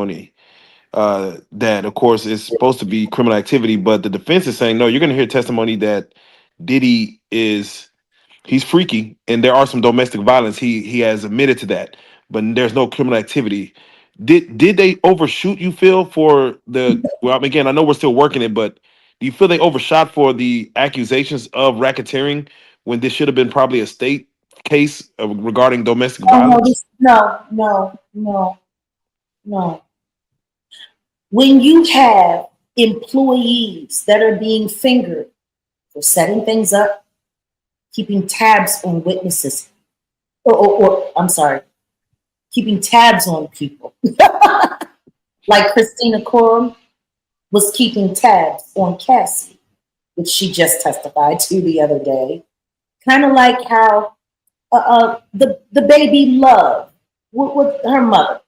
testimony that, of course, is supposed to be criminal activity, but the defense is saying no. You're going to hear testimony that Diddy is he's freaky, and there are some domestic violence. He has admitted to that, but there's no criminal activity. Did they overshoot? You feel for the well? Again, I know we're still working it, but do you feel they overshot for the accusations of racketeering when this should have been probably a state case regarding domestic Oh no, violence? no. When you have employees that are being fingered for setting things up, keeping tabs on witnesses, or I'm sorry, keeping tabs on people, like Christina Coram was keeping tabs on Cassie, which she just testified to the other day. Kind of like how the baby Love with her mother.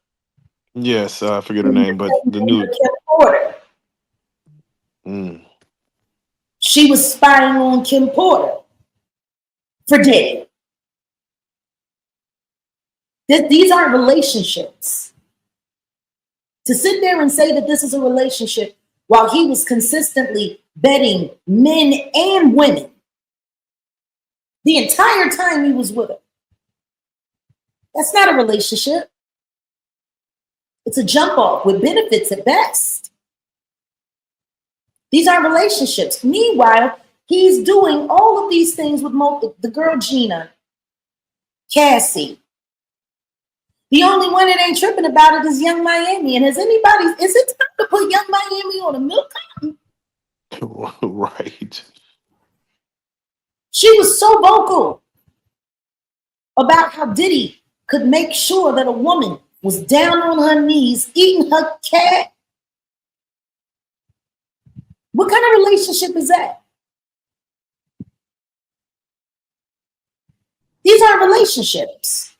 Yes, I forget her name, but the new. Kim Porter. Mm. She was spying on Kim Porter for Diddy. These aren't relationships. To sit there and say that this is a relationship while he was consistently betting men and women the entire time he was with her, that's not a relationship. It's a jump off with benefits at best. These aren't relationships. Meanwhile, he's doing all of these things with the girl Gina, Cassie. The only one that ain't tripping about it is Young Miami. And is it time to put Young Miami on a milk carton? Right. She was so vocal about how Diddy could make sure that a woman was down on her knees eating her cat. What kind of relationship is that? These aren't relationships.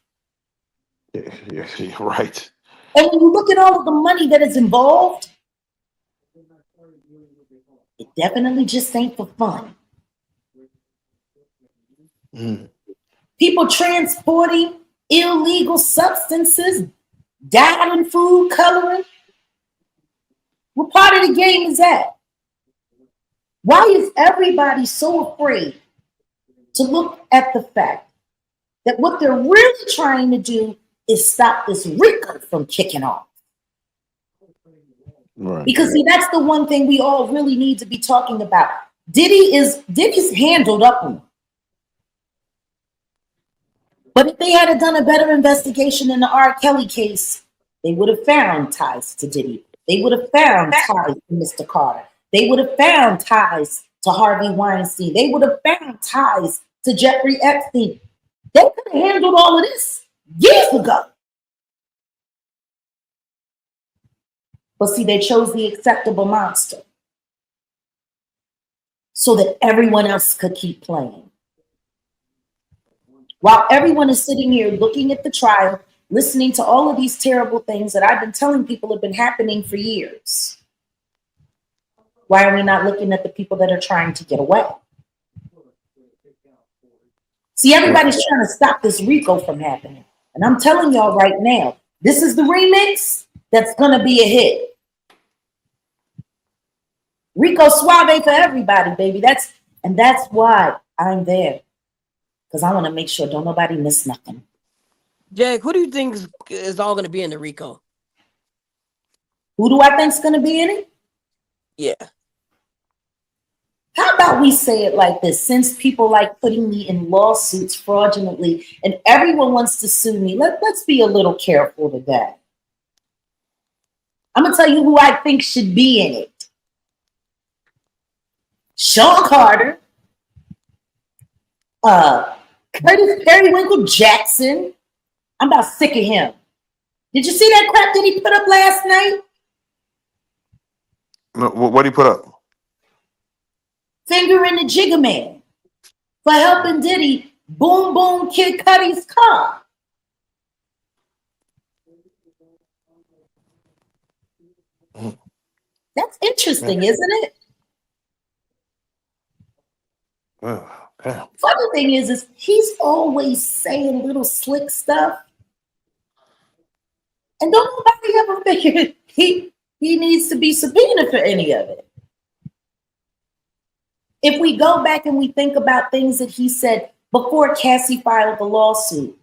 Yeah, right. And when you look at all of the money that is involved, it definitely just ain't for fun. Mm. People transporting illegal substances, dyeing food coloring. What part of the game is that? Why is everybody so afraid to look at the fact that what they're really trying to do is stop this RICO from kicking off? Right. Because see, that's the one thing we all really need to be talking about. Diddy's handled up on. But if they had done a better investigation in the R. Kelly case, they would have found ties to Diddy. They would have found ties to Mr. Carter. They would have found ties to Harvey Weinstein. They would have found ties to Jeffrey Epstein. They could have handled all of this years ago. But see, they chose the acceptable monster so that everyone else could keep playing. While everyone is sitting here looking at the trial, listening to all of these terrible things that I've been telling people have been happening for years. Why are we not looking at the people that are trying to get away? See, everybody's trying to stop this RICO from happening. And I'm telling y'all right now, this is the remix that's going to be a hit. Rico Suave for everybody, baby. That's why I'm there. Because I want to make sure don't nobody miss nothing. Jag, who do you think is all going to be in the RICO? Who do I think is going to be in it? Yeah. How about we say it like this? Since people like putting me in lawsuits fraudulently and everyone wants to sue me, let's be a little careful to that. I'm going to tell you who I think should be in it. Sean Carter, Curtis Periwinkle Jackson. I'm about sick of him. Did you see that crap that he put up last night? No, what did he put up? Fingering the Jigga Man for helping Diddy boom boom Kid Cudi's car. That's interesting, isn't it? Oh, damn. Funny thing is he's always saying little slick stuff. And don't nobody ever figure he needs to be subpoenaed for any of it. If we go back and we think about things that he said before Cassie filed the lawsuit,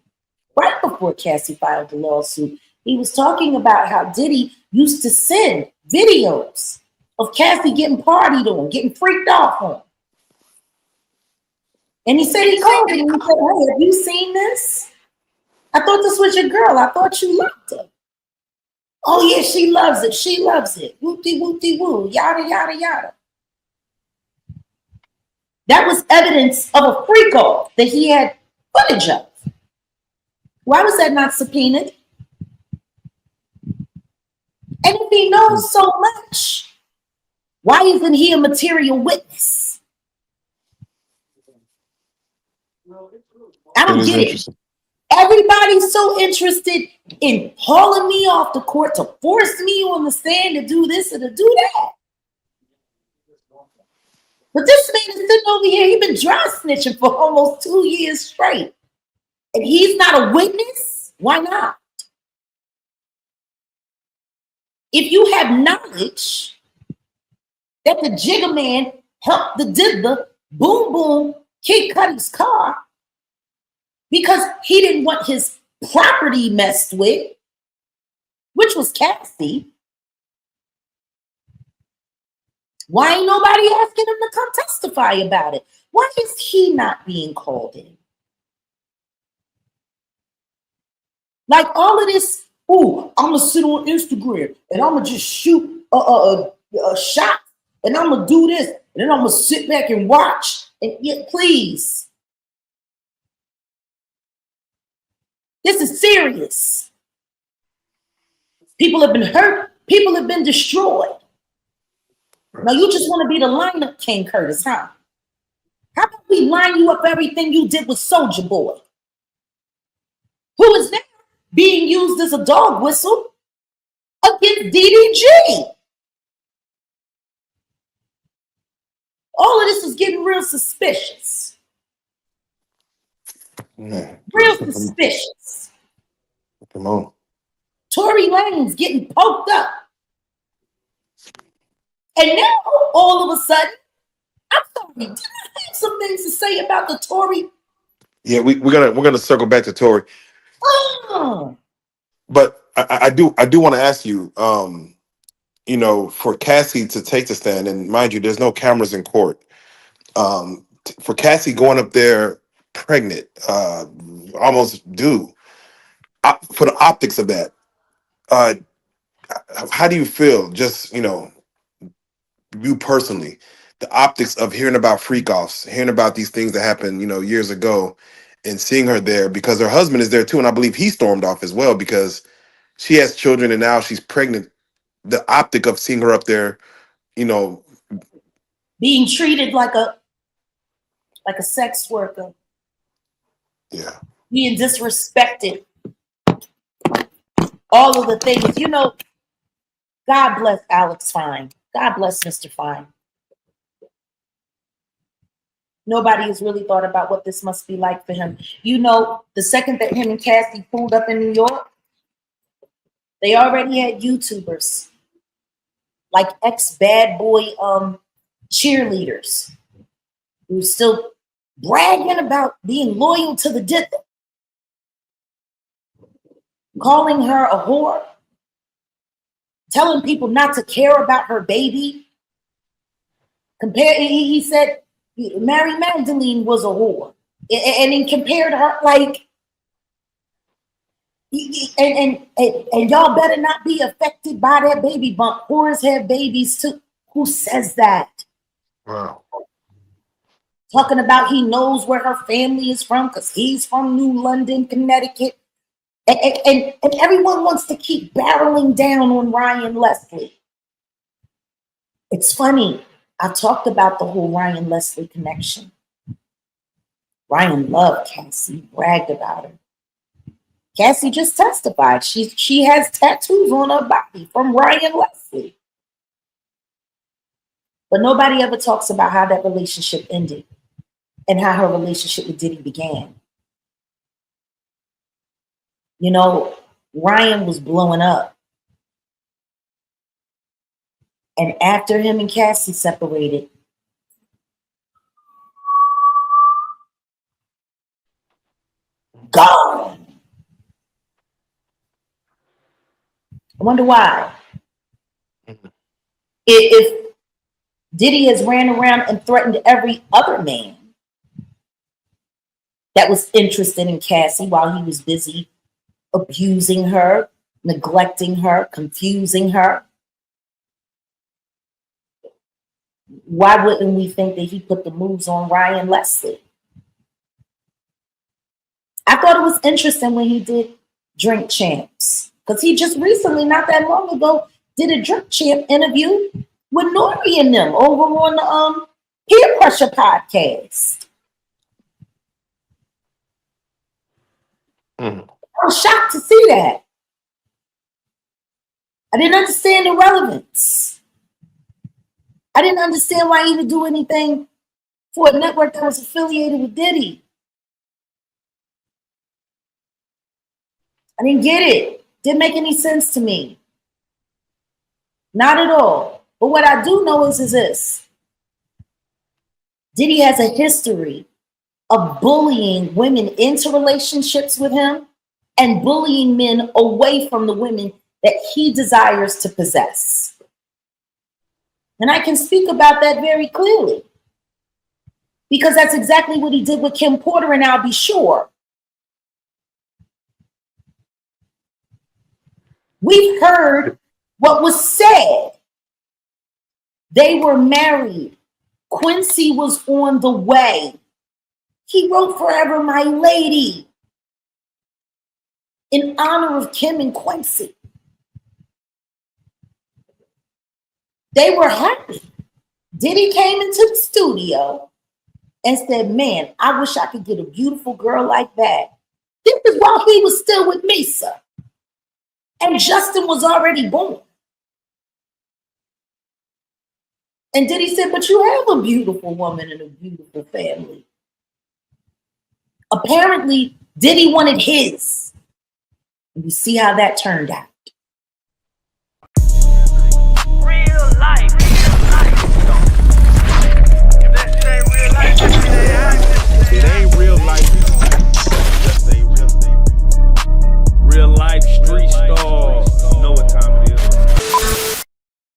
right before Cassie filed the lawsuit, he was talking about how Diddy used to send videos of Cassie getting partied on, getting freaked off on. And he said he called him and he said, hey, have you seen this? I thought this was your girl. I thought you loved her. Oh, yeah, she loves it. She loves it. Whoop-de-whoop-de-woo, yada, yada, yada. That was evidence of a freak-off that he had footage of. Why was that not subpoenaed? And if he knows so much, why isn't he a material witness? I don't get it. Everybody's so interested in hauling me off the court to force me on the stand to do this and to do that. But this man is sitting over here, he's been dry snitching for almost 2 years straight. And he's not a witness? Why not? If you have knowledge that the Jigga Man helped the Diddler boom boom Kid Cudi's car because he didn't want his property messed with, which was Cassie, why ain't nobody asking him to come testify about it? Why is he not being called in? Like all of this, oh, I'm gonna sit on Instagram and I'm gonna just shoot a shot and I'm gonna do this and then I'm gonna sit back and watch. And yet, please, this is serious. People have been hurt. People have been destroyed. Now you just want to be the lineup king, Curtis, huh? How about we line you up everything you did with Soulja Boy, who is now being used as a dog whistle against DDG? All of this is getting real suspicious. Real suspicious. Come on. Tory Lane's getting poked up. And now, all of a sudden, I'm sorry, did I have some things to say about the Tory? Yeah, we're gonna circle back to Tory. Oh. But I do want to ask you, you know, for Cassie to take the stand, and mind you, there's no cameras in court. For Cassie going up there pregnant, almost due, for the optics of that, how do you feel? Just, you know, you personally, the optics of hearing about freak offs, hearing about these things that happened, you know, years ago, and seeing her there because her husband is there too, and I believe he stormed off as well because she has children and now she's pregnant. The optic of seeing her up there, you know, being treated like a sex worker. Yeah. Being disrespected. All of the things, you know, God bless Alex Fine. God bless Mr. Fine. Nobody has really thought about what this must be like for him. You know, the second that him and Cassie pulled up in New York, they already had YouTubers like ex-bad boy cheerleaders who still bragging about being loyal to the Diddler, calling her a whore, telling people not to care about her baby. He said Mary Magdalene was a whore, and he compared her like, and y'all better not be affected by that baby bump. Whores have babies too. Who says that? Wow. Talking about he knows where her family is from because he's from New London, Connecticut. And everyone wants to keep barreling down on Ryan Leslie. It's funny. I talked about the whole Ryan Leslie connection. Ryan loved Cassie, bragged about her. Cassie just testified. She has tattoos on her body from Ryan Leslie. But nobody ever talks about how that relationship ended and how her relationship with Diddy began. You know, Ryan was blowing up. And after him and Cassie separated, gone. I wonder why. If Diddy has ran around and threatened every other man that was interested in Cassie while he was busy abusing her, neglecting her, confusing her, why wouldn't we think that he put the moves on Ryan Leslie? I thought it was interesting when he did Drink Champs, because he just recently, not that long ago, did a Drink Champ interview with Nori and them over on the Peer Pressure podcast. I was shocked to see that. I didn't understand the relevance. I didn't understand why he would do anything for a network that was affiliated with Diddy. I didn't get it. Didn't make any sense to me. Not at all. But what I do know is this. Diddy has a history of bullying women into relationships with him and bullying men away from the women that he desires to possess. And I can speak about that very clearly, because that's exactly what he did with Kim Porter, and I'll be sure. We've heard what was said. They were married. Quincy was on the way. He wrote Forever My Lady in honor of Kim and Quincy. They were happy. Diddy came into the studio and said, man, I wish I could get a beautiful girl like that. This is while he was still with Misa. And Justin was already born. And Diddy said, but you have a beautiful woman and a beautiful family. Apparently, Diddy wanted his. And you see how that turned out.